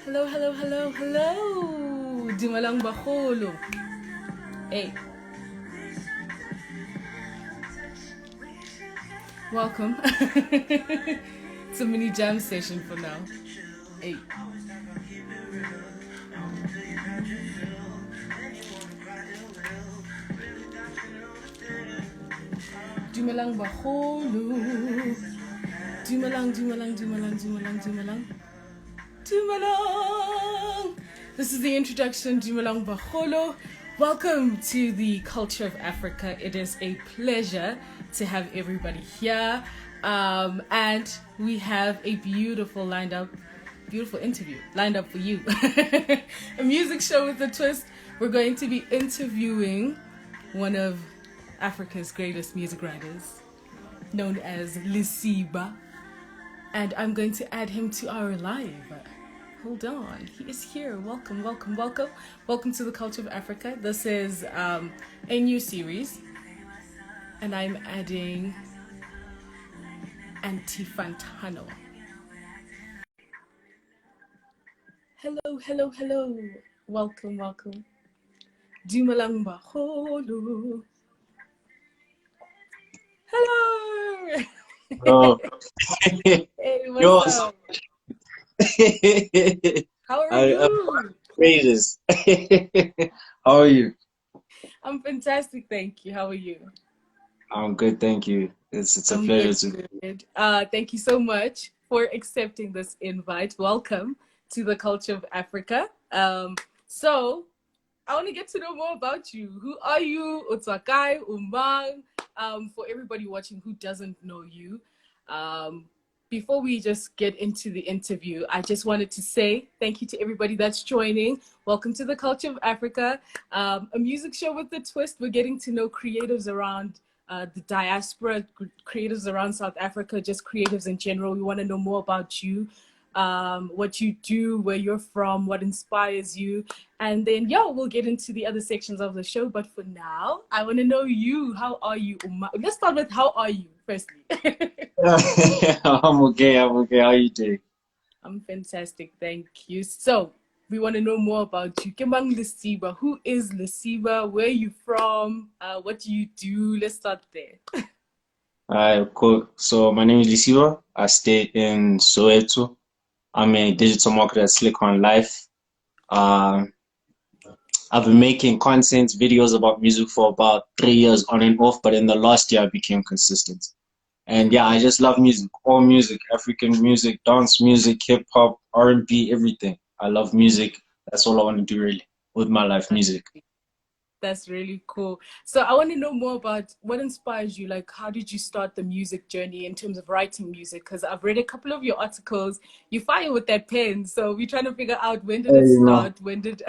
Hello, hello, hello, hello. Dumalang Baholo. Hey. Welcome. It's a mini jam session for now. Hey. Dumalang Baholo. Dumalang, dumalang, dumalang, dumalang, dumalang. Dumalang. This is the introduction, Dumalang Baholo. Welcome to the Culture of Afrika. It is a pleasure to have everybody here. And we have a beautiful interview lined up for you. A music show with a twist. We're going to be interviewing one of Africa's greatest music writers, known as Lesiba. And I'm going to add him to our live. Hold on, he is here. Welcome, welcome, welcome. Welcome to the Culture of Afrika. This is a new series. And I'm adding Antifantano. Hello, hello, hello. Welcome, welcome. Dumalang Baholo. Hello. Oh. Hey, what's up? How are you? Praises. How are you? I'm fantastic, thank you. How are you? I'm good, thank you. It's a pleasure good. Thank you so much for accepting this invite. Welcome to the Culture of Afrika. So I want to get to know more about you. Who are you? Utsakai, Umang. For everybody watching who doesn't know you, before we just get into the interview, I just wanted to say thank you to everybody that's joining. Welcome to the Culture of Afrika, a music show with a twist. We're getting to know creatives around the diaspora, creatives around South Africa, just creatives in general. We want to know more about you, what you do, where you're from, what inspires you. And then, we'll get into the other sections of the show. But for now, I want to know you. How are you, Uma? Let's start with how are you, firstly? I'm okay. How are you doing? I'm fantastic, thank you. So, we want to know more about you. Kembang Lesiba. Who is Lesiba? Where are you from? What do you do? Let's start there. Cool. So my name is Lesiba. I stay in Soweto. I'm a digital marketer at Silicon Life. I've been making content videos about music for about 3 years on and off, but in the last year I became consistent. And I just love music, all music, African music, dance music, hip hop, R&B, everything. I love music. That's all I want to do really with my life, music. That's really cool. So I want to know more about what inspires you. Like, how did you start the music journey in terms of writing music? Because I've read a couple of your articles. You fire with that pen. So we're trying to figure out, when did it start? When did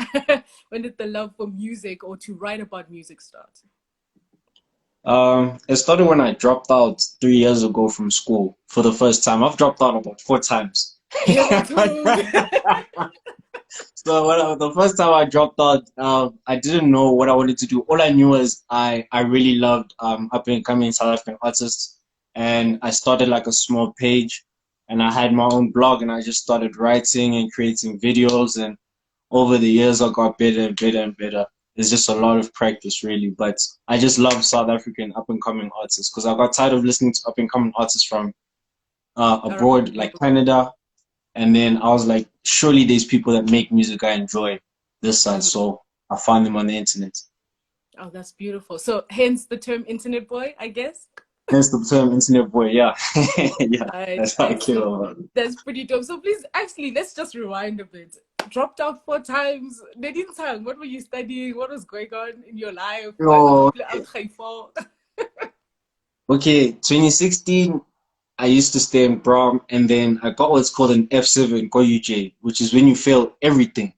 when did the love for music or to write about music start? It started when I dropped out 3 years ago from school for the first time. I've dropped out about 4 times. So the first time I dropped out, I didn't know what I wanted to do. All I knew was I really loved up and coming South African artists, and I started like a small page, and I had my own blog, and I just started writing and creating videos, and over the years I got better and better and better. It's just a lot of practice really, but I just love South African up and coming artists because I got tired of listening to up and coming artists from abroad, like Canada. And then I was like, surely there's people that make music I enjoy this side. So I found them on the internet. Oh, that's beautiful. So hence the term internet boy, I guess? Hence the term internet boy, yeah. That's how I came about it. That's pretty dope. So please, actually, let's just rewind a bit. Dropped out 4 times. What were you studying? What was going on in your life? Okay, 2016, I used to stay in Brom, and then I got what's called an F7 Go UJ, which is when you fail everything.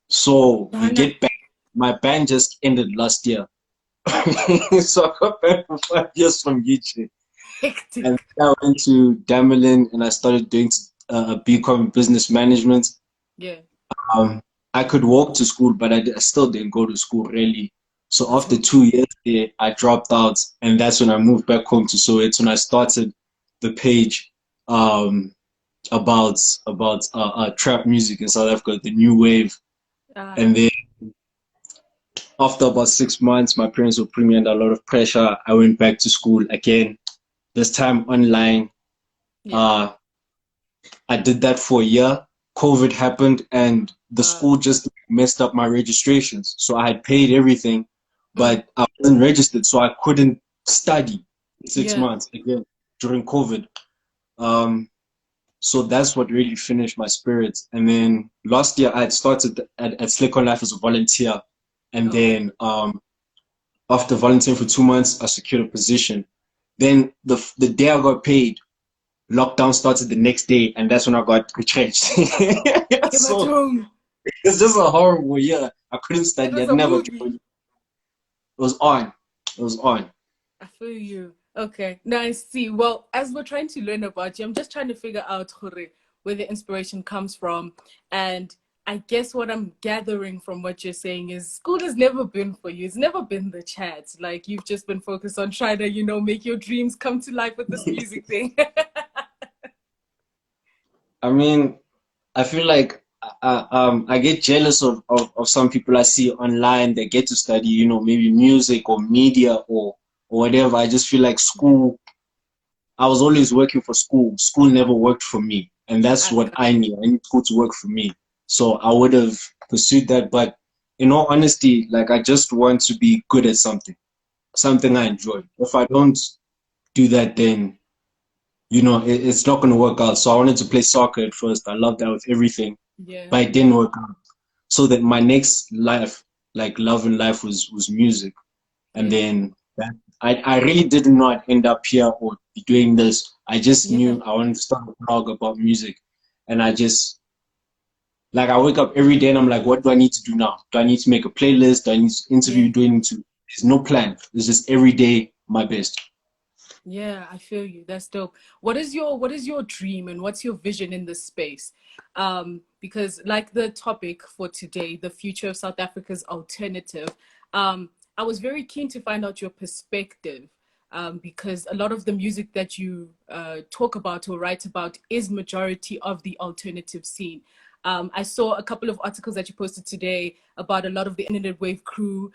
So you get back. My band just ended last year. So I got back for 5 years from UJ. And I went to Damelin and I started doing a BCom in business management. Yeah. I could walk to school, but I still didn't go to school really. So after 2 years there, I dropped out, and that's when I moved back home to Soweto and I started the page. about trap music in South Africa, the new wave. Ah, And then after about 6 months, my parents were putting me under a lot of pressure. I went back to school again, this time online. yeah. Uh, I did that for a year. COVID happened and the Uh, school just messed up my registrations. So I had paid everything, mm, but I wasn't registered, so I couldn't study six yeah. months again during COVID. Um, so that's what really finished my spirits. And then last year I had started at Slick on Life as a volunteer. And Okay. then after volunteering for 2 months, I secured a position. Then the day I got paid, lockdown started the next day, and that's when I got retrenched. Came at So home. it's just a horrible year. I couldn't It study. was I'd a never movie. joined. It was on. It was on. I feel you. Okay. Now I see. Well, as we're trying to learn about you, I'm just trying to figure out where the inspiration comes from. And I guess what I'm gathering from what you're saying is school has never been for you. It's never been the chat. Like you've just been focused on trying to, make your dreams come to life with this music thing. I mean, I feel like I get jealous of some people I see online that get to study, maybe music or media or whatever. I just feel like Yeah. school, I was always working for school. School never worked for me. And that's I what got I you. need. I need school to work for me. So I would have pursued that. But in all honesty, like I just want to be good at something I Yeah. enjoy. If I don't do that, then, it's not going to work out. So I wanted to play soccer at first. I loved that with everything, Yeah. but it didn't work out. So that my next life, like love in life was music. And Yeah. then I really did not end up here or be doing this. I just Yeah. knew I wanted to start a blog about music. And I just, like, I wake up every day and I'm like, what do I need to do now? Do I need to make a playlist? Do I need to interview? Yeah. Do I need to? There's no plan. It's just every day my best. Yeah, I feel you. That's dope. What is your dream and what's your vision in this space? Because like the topic for today, the future of South Africa's alternative, I was very keen to find out your perspective. Because a lot of the music that you talk about or write about is majority of the alternative scene. I saw a couple of articles that you posted today about a lot of the internet wave crew,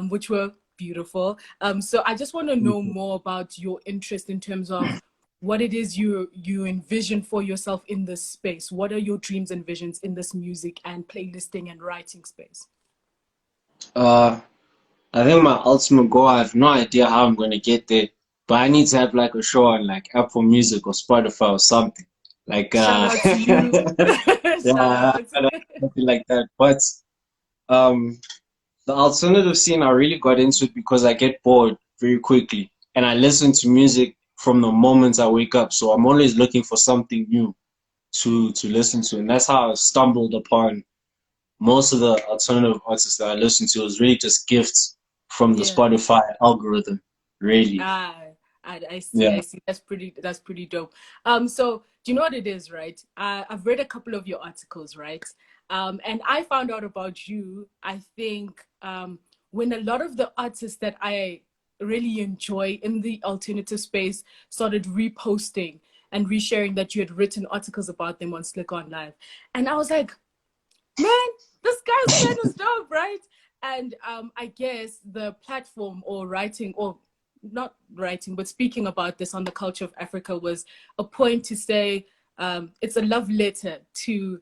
which were beautiful. So I just want to know more about your interest in terms of what it is you envision for yourself in this space. What are your dreams and visions in this music and playlisting and writing space? Uh, I think my ultimate goal, I have no idea how I'm going to get there, but I need to have like a show on like Apple Music or Spotify or something. Like, Shout out to you. Shout yeah, out. something like that. But um, the alternative scene, I really got into it because I get bored very quickly and I listen to music from the moment I wake up. So I'm always looking for something new to listen to. And that's how I stumbled upon most of the alternative artists that I listen to. It was really just gifts from the Yeah. Spotify algorithm, really. Ah, I see, Yeah. I see. That's pretty dope. So do you know what it is, right? I've read a couple of your articles, right? And I found out about you, I think, when a lot of the artists that I really enjoy in the alternative space started reposting and resharing that you had written articles about them on Slick On Live. And I was like, man, this guy's pen is dope, right? And I guess the platform or writing or not writing, but speaking about this on the Culture of Afrika was a point to say it's a love letter to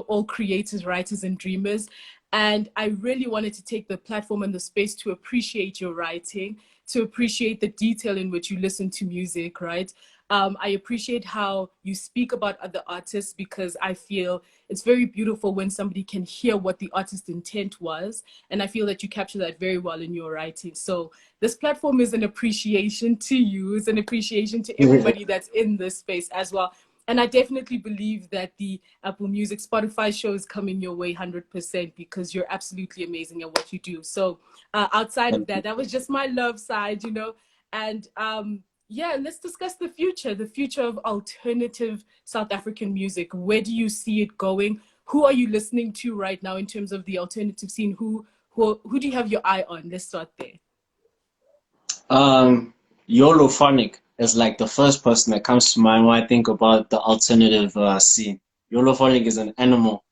all creators, writers, and dreamers. And I really wanted to take the platform and the space to appreciate your writing, to appreciate the detail in which you listen to music, right? I appreciate how you speak about other artists because I feel it's very beautiful when somebody can hear what the artist's intent was. And I feel that you capture that very well in your writing. So this platform is an appreciation to you, it's an appreciation to everybody that's in this space as well. And I definitely believe that the Apple Music, Spotify show is coming your way 100% because you're absolutely amazing at what you do. So outside of that, that was just my love side. And yeah, let's discuss the future of alternative South African music. Where do you see it going? Who are you listening to right now in terms of the alternative scene? Who do you have your eye on? Let's start there. Um, YOLO Phonic. is like the first person that comes to mind when I think about the alternative scene. Yolophonic is an animal.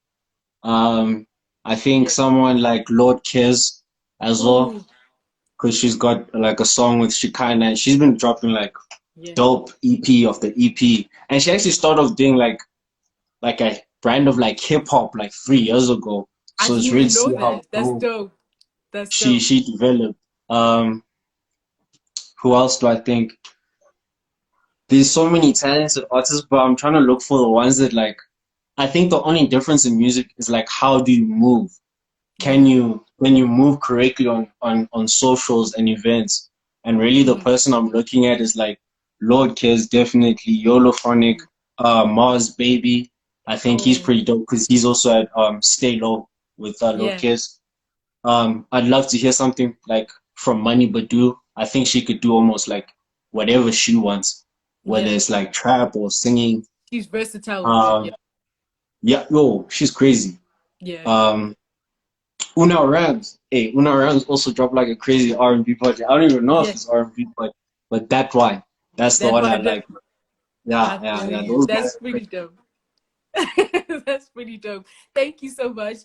Um, I think Yeah. someone like Lord Kiz as well, Oh, because she's got like a song with Shekinah, and she's been dropping like yeah. dope EP after EP, and she actually started off doing like a brand of like hip hop like 3 years ago. I So didn't it's really even see know how that. That's dope dope. That's she dope. she developed. Um, who else do I think? There's so many talented artists, but I'm trying to look for the ones that like. I think the only difference in music is like how do you move? Can Yeah. you move correctly on socials and events? And really the Mm. person I'm looking at is like Lord Kiz, definitely Yolophonic, Mars Baby. I think he's Oh, pretty dope because he's also at Stay Low with Lord yeah. Kiz. I'd love to hear something like from Money Badu. I think she could do almost like whatever she wants, whether Yeah. it's like trap or singing. She's versatile with it. Yeah. Um, yeah, yo, she's crazy. Yeah. Um, Una Rams. Hey, Una Rams also dropped like a crazy R&B project. I don't even know if Yeah. it's R&B, but that one, that's the That one I one. like. Yeah, I yeah, feel yeah. you. Those guys That's are pretty crazy. dope. That's pretty dope. Thank you so much.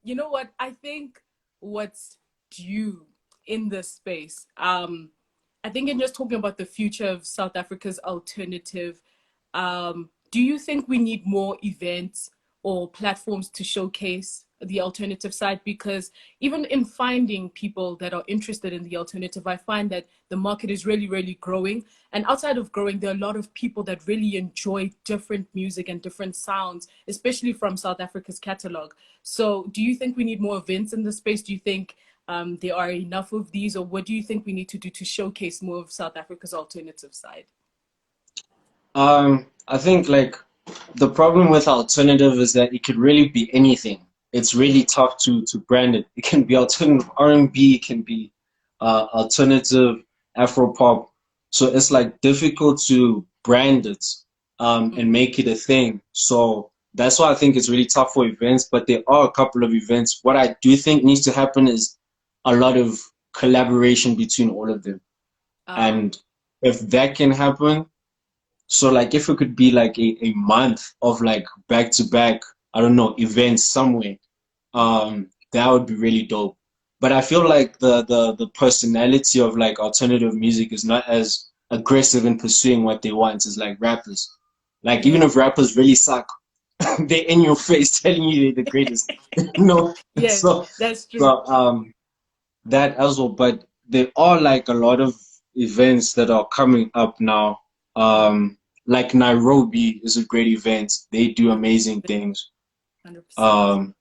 You know what? I think what's due in this space, I think in just talking about the future of South Africa's alternative, do you think we need more events or platforms to showcase the alternative side? Because even in finding people that are interested in the alternative, I find that the market is really, really growing. And outside of growing, there are a lot of people that really enjoy different music and different sounds, especially from South Africa's catalog. So, do you think we need more events in the space? Do you think there are enough of these, or what do you think we need to do to showcase more of South Africa's alternative side? I think like the problem with alternative is that it could really be anything. It's really Yeah. tough to brand it. It can be alternative R&B, it can be alternative Afro pop. So it's like difficult to brand it and make it a thing. So that's why I think it's really tough for events, but there are a couple of events. What I do think needs to happen is a lot of collaboration between all of them. Uh, And if that can happen, so like if it could be like a month of like back to back, I don't know, events somewhere, that would be really dope. But I feel like the personality of like alternative music is not as aggressive in pursuing what they want as like rappers. Like even yeah. if rappers really suck, they're in your face telling you they're the greatest. You know? Yeah, So that's true. so that as well, but there are like a lot of events that are coming up now. Like Nairobi is a great event. They do amazing things. 100%. Um,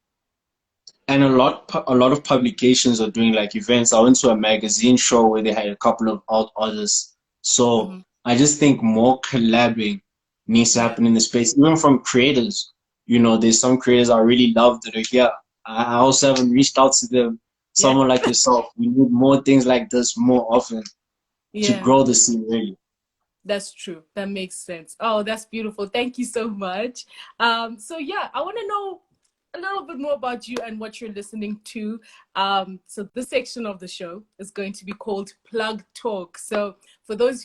and a lot of publications are doing like events. I went to a magazine show where they had a couple of artists. So Hmm. I just think more collabing needs to Yeah, happen in the space, even from creators. You know, there's some creators I really love that are here. I also haven't reached out to them. yeah, Someone like yourself, we need more things like this more often to yeah. grow the scene, really. That's true. That makes sense. Oh, that's beautiful. Thank you so much. So yeah, I want to know a little bit more about you and what you're listening to. So this section of the show is going to be called Plug Talk. So for those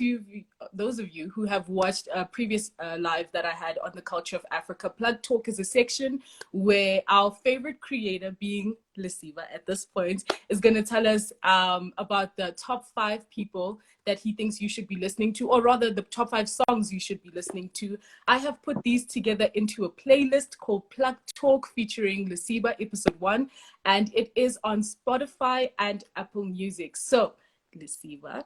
of you who have watched a previous live that I had on the Culture of Africa, Plug Talk is a section where our favorite creator, being Lesiba at this point, is going to tell us about the top 5 people that he thinks you should be listening to, or rather the top 5 songs you should be listening to. I have put these together into a playlist called Plug Talk featuring Lesiba episode 1, and it is on Spotify and Apple Music. So, Lesiba,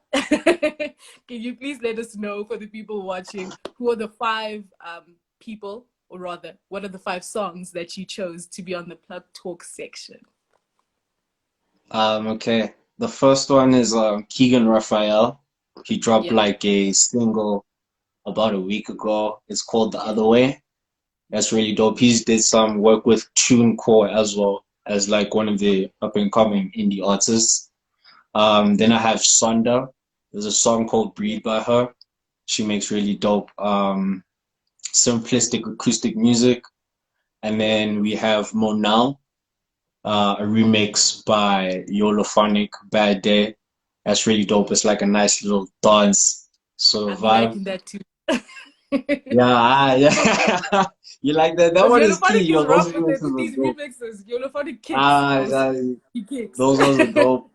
can you please let us know, for the people watching, who are the 5 people, or rather, what are the 5 songs that you chose to be on the Plug Talk section? Okay. The first one is Keegan Raphael. He dropped Yeah, like a single about a week ago. It's called The yeah, Other Way. That's really dope. He's did some work with TuneCore as well as like one of the up and coming indie artists. Then I have Sonda. There's a song called yeah, Breathe by her. She makes really dope simplistic acoustic music. And yeah. then we have Monal, a remix by Yolophonic, Bad Day. That's really dope. It's like a nice little dance. So I'll be vibe. liking that too. Yeah, yeah. You like that? That Because one is key. Yolophonic is Yo, those rough with it, remixes with are these dope. remixes. Yolophonic kicks Ah, also. yeah, He kicks. those ones are dope.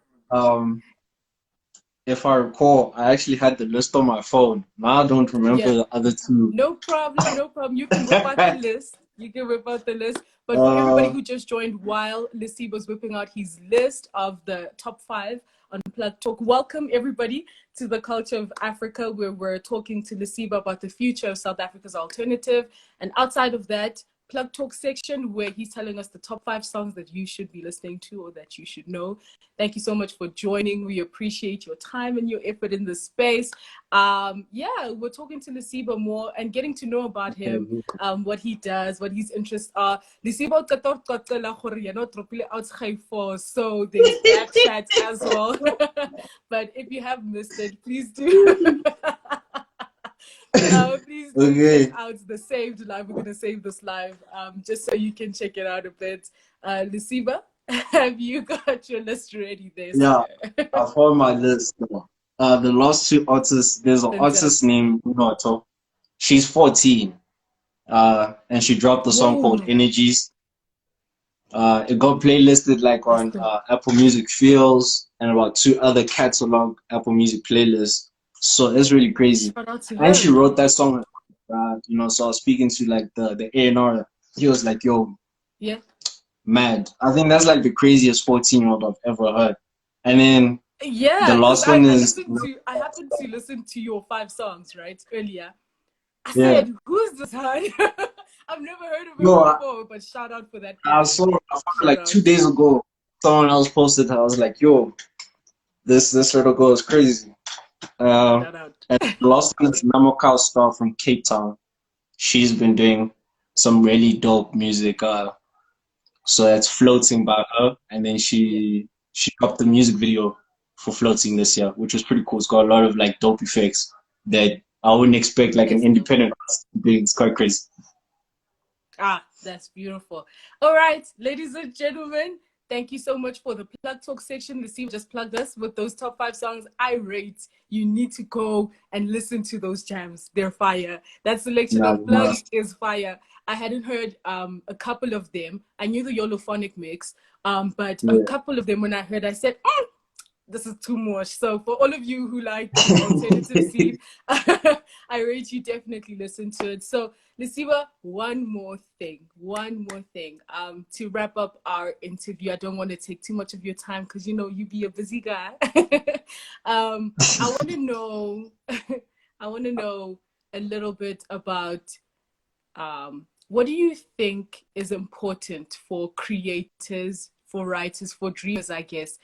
If I recall, I actually had the list on my phone. Now I don't remember Yeah. the other two. No problem, no problem. You can whip out the list. You can whip out the list. But for everybody uh, who just joined while Lesiba was whipping out his list of the top 5 on Plug Talk, welcome everybody to the Culture of Africa, where we're talking to Lesiba about the future of South Africa's alternative. And outside of that, Plug Talk section, where he's telling us the top 5 songs that you should be listening to or that you should know. Thank you so much for joining. We appreciate your time and your effort in this space. Yeah, we're talking to Lesiba more and getting to know about him, what he does, what his interests are. Lesiba so there's back chat as well. But if you have missed it, please do. Please do check okay. out the saved live. We're gonna save this live, just so you can check it out a bit. Lesiba, have you got your list ready there, Yeah, sir? I found my list. The last two artists, there's an artist Fantastic. named Unoto. She's 14. And she dropped a song called Whoa, Energies. It got playlisted like that's on the Apple Music Feels and about two other catalog Apple Music playlists. So it's really crazy. shout out to And she her. wrote that song, so I was speaking to like the A&R. He was like, yo, Yeah. mad. I think that's like the craziest 14-year-old I've ever heard. And then the Yeah, because last one is, I happened to listen to your 5 songs, right, earlier. I yeah. said, who's this guy? I've never heard of him No, before, but shout out for that energy. I saw it Shout like out. 2 days ago. Someone else posted it. I was like, yo, this little girl is crazy. Uh, Shout out. and the last one is Namoka Star from Cape Town. She's been doing some really dope music. So that's Floating by her, and then Yeah. she dropped the music video for Floating this year, which was pretty cool. It's got a lot of like dope effects that I wouldn't expect like an That's dope. independent artist to do. It's quite crazy. That's beautiful. All right, ladies and gentlemen, thank you so much for the plug talk section. The Steve just plugged us with those top 5 songs I rate. You need to go and listen to those jams. They're fire. That selection Nah, of you plug must. is fire. I hadn't heard a couple of them. I knew the Yolophonic mix, but a Yeah. couple of them when I heard, I said, this is too much. So for all of you who like the alternative scene, I rate you definitely listen to it. So Lesiba, one more thing. To wrap up our interview, I don't want to take too much of your time because you know you be a busy guy. I want to know, I want to know a little bit about what do you think is important for creators, for writers, for dreamers, I guess,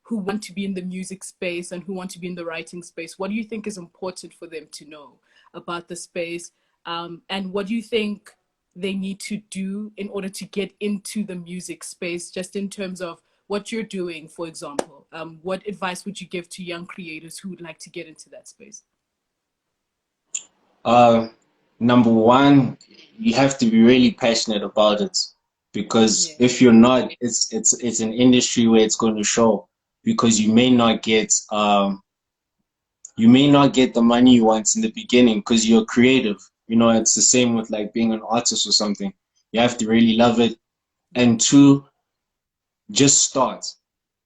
who want to be in the music space and who want to be in the writing space? What do you think is important for them to know about the space? And what do you think they need to do in order to get into the music space, just in terms of what you're doing, for example? What advice would you give to young creators who would like to get into that space? Uh, Number one, you have to be really passionate about it because Yeah, if you're not, it's an industry where it's going to show because you may not get the money you want in the beginning because you're creative. It's the same with like being an artist or something. You have to really love it. yeah, And two, just start.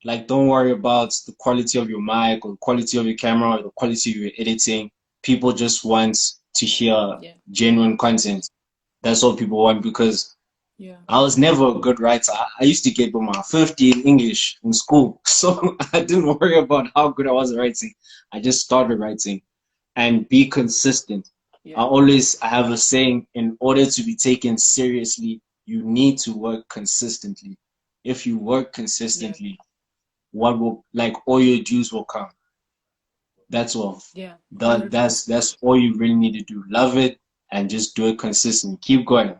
Like, don't worry about the quality of your mic or the quality of your camera or the quality of your editing. People just want to hear yeah, genuine content. That's all people want because yeah, I was never a good writer. I used to get my 50 in English in school. So I didn't worry about how good I was at writing. I just started writing and be consistent. yeah, I have a saying, in order to be taken seriously, you need to work consistently. If you work yeah, consistently, what will like all your dues will come. That's all. yeah, That 100%. that's all you really need to do. Love it and just do it consistently. Keep going.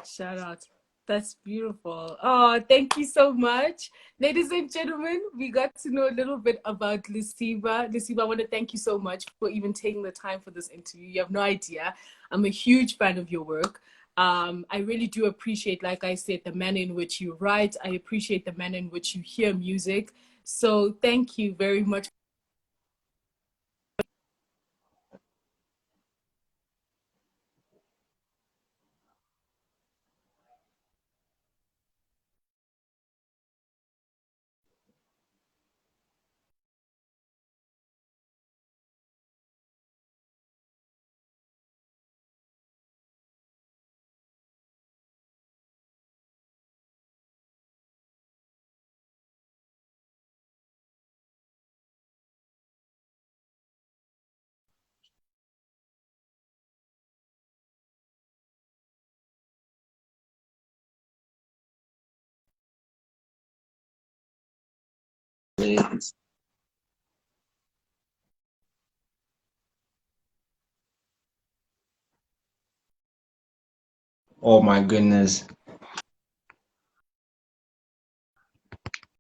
Shout out. That's beautiful. Oh, thank you so much. Ladies and gentlemen, we got to know a little bit about Lesiba. Lesiba, I want to thank you so much for even taking the time for this interview. You have no idea. I'm a huge fan of your work. I really do appreciate, like I said, the manner in which you write. I appreciate the manner in which you hear music. So thank you very much Oh my goodness.